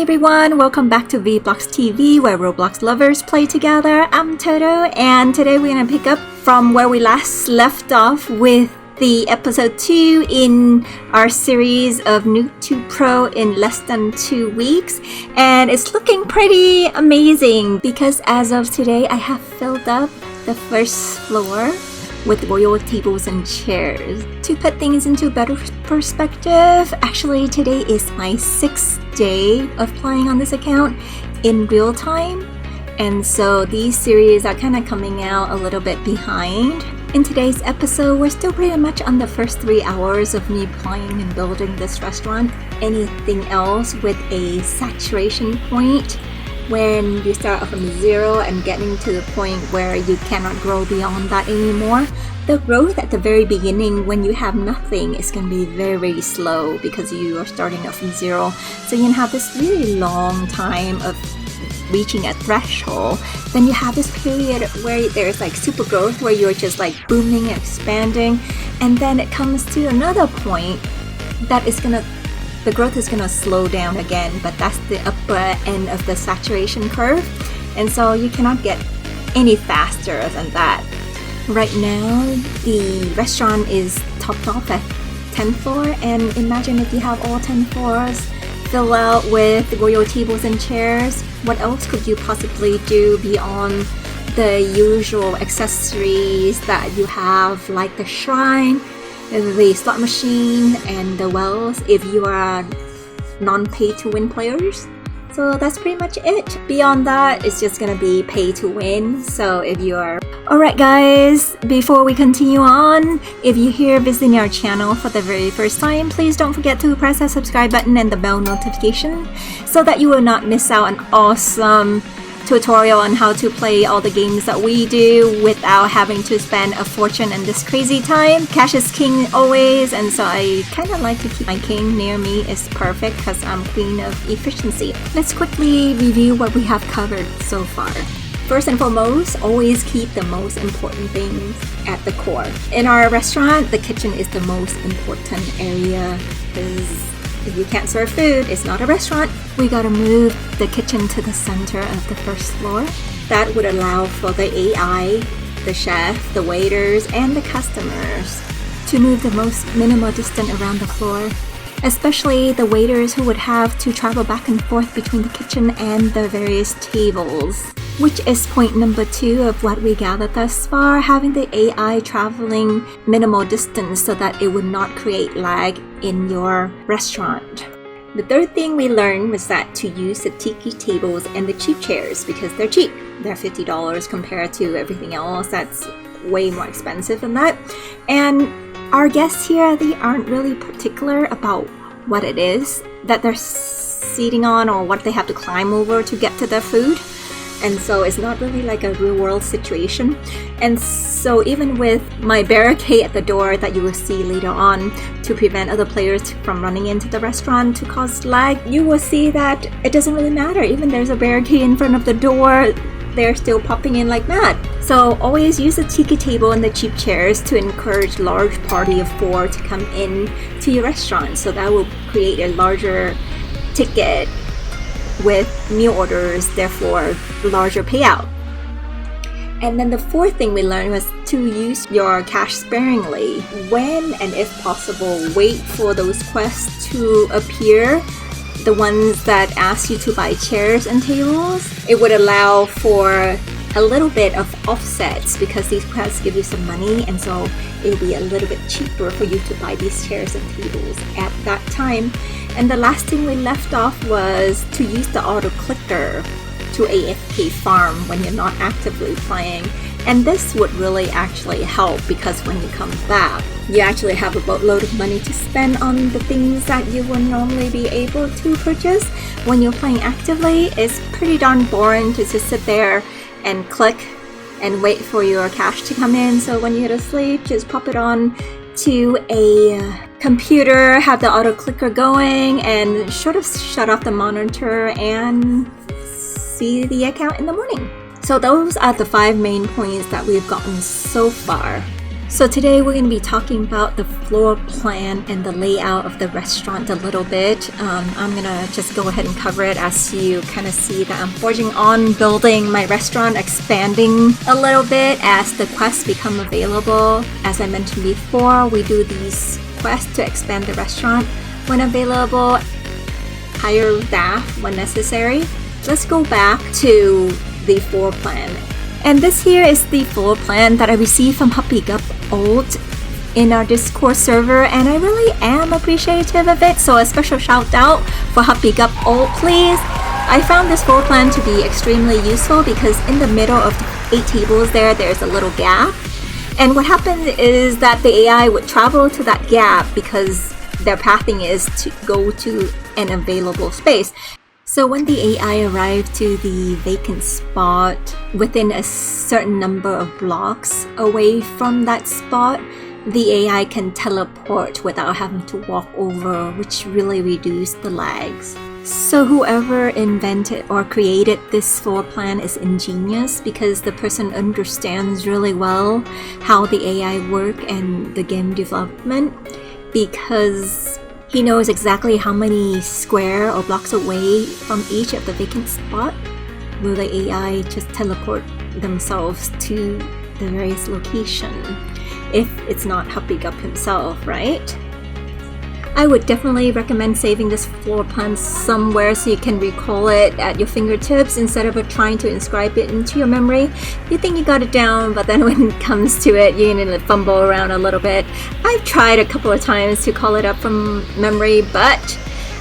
Hi everyone, welcome back to vBlox TV where Roblox lovers play together. I'm Toto and today we're gonna pick up from where we last left off with the episode 2 in our series of Noob to Pro in less than 2 weeks, and it's looking pretty amazing because as of today I have filled up the first floor with royal tables and chairs. To put things into better perspective, actually today is my 6th day of playing on this account in real time, and so these series are kind of coming out a little bit behind. In today's episode, we're still pretty much on the first 3 hours of me playing and building this restaurant. Anything else with a saturation point when you start from 0 and getting to the point where you cannot grow beyond that anymore. The growth at the very beginning when you have nothing is going to be very, very slow because you are starting off from 0. So you can have this really long time of reaching a threshold. Then you have this period where there's like super growth where you're just like booming and expanding, and then it comes to another point that is gonna the growth is gonna slow down again, but that's the upper end of the saturation curve, and so you cannot get any faster than that. Right now the restaurant is topped off at 10th floor, and imagine if you have all 10 floors fill out with royal tables and chairs. What else could you possibly do beyond the usual accessories that you have, like the shrine, the slot machine, and the wells if you are non-pay-to-win players? So that's pretty much it. Beyond that, it's just gonna be pay to win. So if you are... Alright guys, before we continue on, if you're here visiting our channel for the very first time, please don't forget to press that subscribe button and the bell notification so that you will not miss out on awesome tutorial on how to play all the games that we do without having to spend a fortune in this crazy time. Cash is king always, and so I kind of like to keep my king near me. It's perfect because I'm queen of efficiency. Let's quickly review what we have covered so far. First and foremost, always keep the most important things at the core. In our restaurant, the kitchen is the most important area because if you can't serve food, it's not a restaurant. We gotta move the kitchen to the center of the first floor. That would allow for the AI, the chef, the waiters, and the customers to move the most minimal distance around the floor, especially the waiters who would have to travel back and forth between the kitchen and the various tables. Which is point number 2 of what we gathered thus far, having the AI traveling minimal distance so that it would not create lag in your restaurant. The third thing we learned was that to use the Tiki tables and the cheap chairs because they're cheap. They're $50 compared to everything else that's way more expensive than that. And our guests here, they aren't really particular about what it is that they're seating on or what they have to climb over to get to their food. And so it's not really like a real world situation. And so even with my barricade at the door that you will see later on to prevent other players from running into the restaurant to cause lag, you will see that it doesn't really matter. Even there's a barricade in front of the door, they're still popping in like mad. So always use the Tiki table and the cheap chairs to encourage large party of 4 to come in to your restaurant. So that will create a larger ticket with meal orders, therefore larger payout. And then the fourth thing we learned was to use your cash sparingly. When and if possible, wait for those quests to appear, the ones that ask you to buy chairs and tables. It would allow for a little bit of offsets because these quests give you some money, and so it'll be a little bit cheaper for you to buy these chairs and tables at that time. And the last thing we left off was to use the auto clicker to AFK farm when you're not actively playing. And this would really actually help because when you come back, you actually have a boatload of money to spend on the things that you would normally be able to purchase. When you're playing actively, it's pretty darn boring to just sit there and click and wait for your cash to come in. So when you go to sleep, just pop it on to a computer, have the auto clicker going, and sort of shut off the monitor and see the account in the morning. So those are the 5 main points that we've gotten so far. So today we're going to be talking about the floor plan and the layout of the restaurant a little bit. I'm going to just go ahead and cover it as you kind of see that I'm forging on building my restaurant, expanding a little bit as the quests become available. As I mentioned before, we do these quests to expand the restaurant when available, hire staff when necessary. Let's go back to the floor plan. And this here is the floor plan that I received from BIGGEST in our Discord server, and I really am appreciative of it, so a special shout out for BIGGEST, please. I found this floor plan to be extremely useful because in the middle of the 8 tables there's a little gap, and what happens is that the AI would travel to that gap because their pathing is to go to an available space. So when the AI arrived to the vacant spot within a certain number of blocks away from that spot, the AI can teleport without having to walk over, which really reduced the lags. So whoever invented or created this floor plan is ingenious because the person understands really well how the AI work and the game development, because he knows exactly how many square or blocks away from each of the vacant spot will the AI just teleport themselves to the various location if it's not BIGGEST himself, right? I would definitely recommend saving this floor plan somewhere so you can recall it at your fingertips instead of trying to inscribe it into your memory. You think you got it down, but then when it comes to it, you're gonna fumble around a little bit. I've tried a couple of times to call it up from memory, but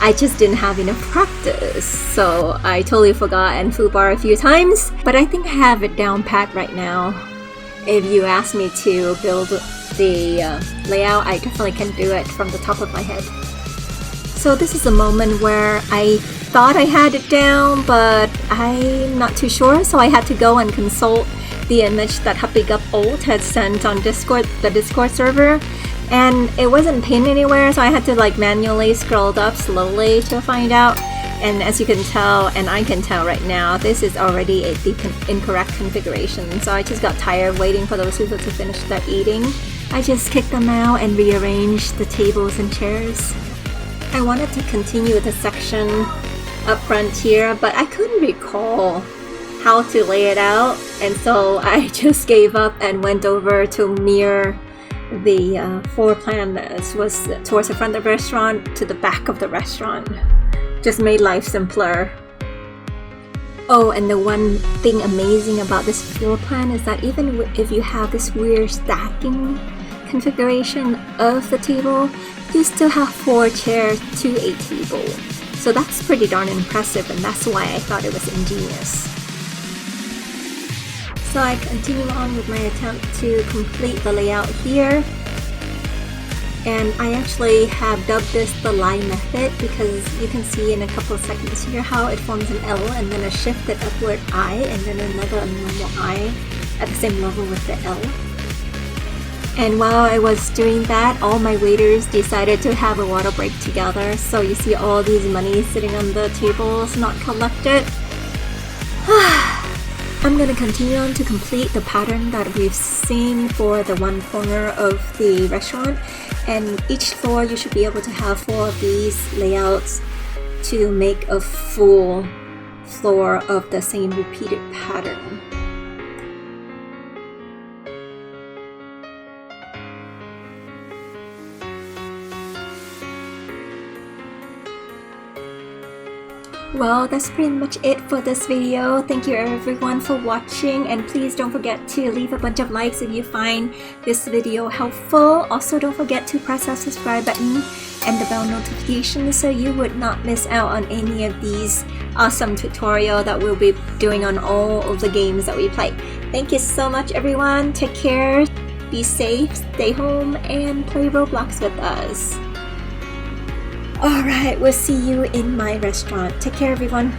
I just didn't have enough practice. So I totally forgot and foobar a few times, but I think I have it down pat right now. If you ask me to build the layout, I definitely can do it from the top of my head. So this is a moment where I thought I had it down, but I'm not too sure, so I had to go and consult the image that BIGGEST had sent on Discord, the Discord server, and it wasn't pinned anywhere, so I had to manually scroll up slowly to find out. And as you can tell, and I can tell right now, this is already the incorrect configuration. So I just got tired waiting for those people to finish their eating. I just kicked them out and rearranged the tables and chairs. I wanted to continue the section up front here, but I couldn't recall how to lay it out. And so I just gave up and went over to mirror the floor plan that was towards the front of the restaurant to the back of the restaurant. Just made life simpler. Oh, and the one thing amazing about this floor plan is that even if you have this weird stacking configuration of the table, you still have 4 chairs to a table. So that's pretty darn impressive, and that's why I thought it was ingenious. So I continue on with my attempt to complete the layout here. And I actually have dubbed this the line method because you can see in a couple of seconds here how it forms an L and then a shifted upward I and then another normal I at the same level with the L. And while I was doing that, all my waiters decided to have a water break together. So you see all these money sitting on the tables not collected. I'm gonna continue on to complete the pattern that we've seen for the one corner of the restaurant, and each floor you should be able to have 4 of these layouts to make a full floor of the same repeated pattern. Well, that's pretty much it for this video. Thank you everyone for watching, and please don't forget to leave a bunch of likes if you find this video helpful. Also, don't forget to press that subscribe button and the bell notification so you would not miss out on any of these awesome tutorials that we'll be doing on all of the games that we play. Thank you so much everyone. Take care, be safe, stay home, and play Roblox with us. Alright, we'll see you in my restaurant. Take care everyone.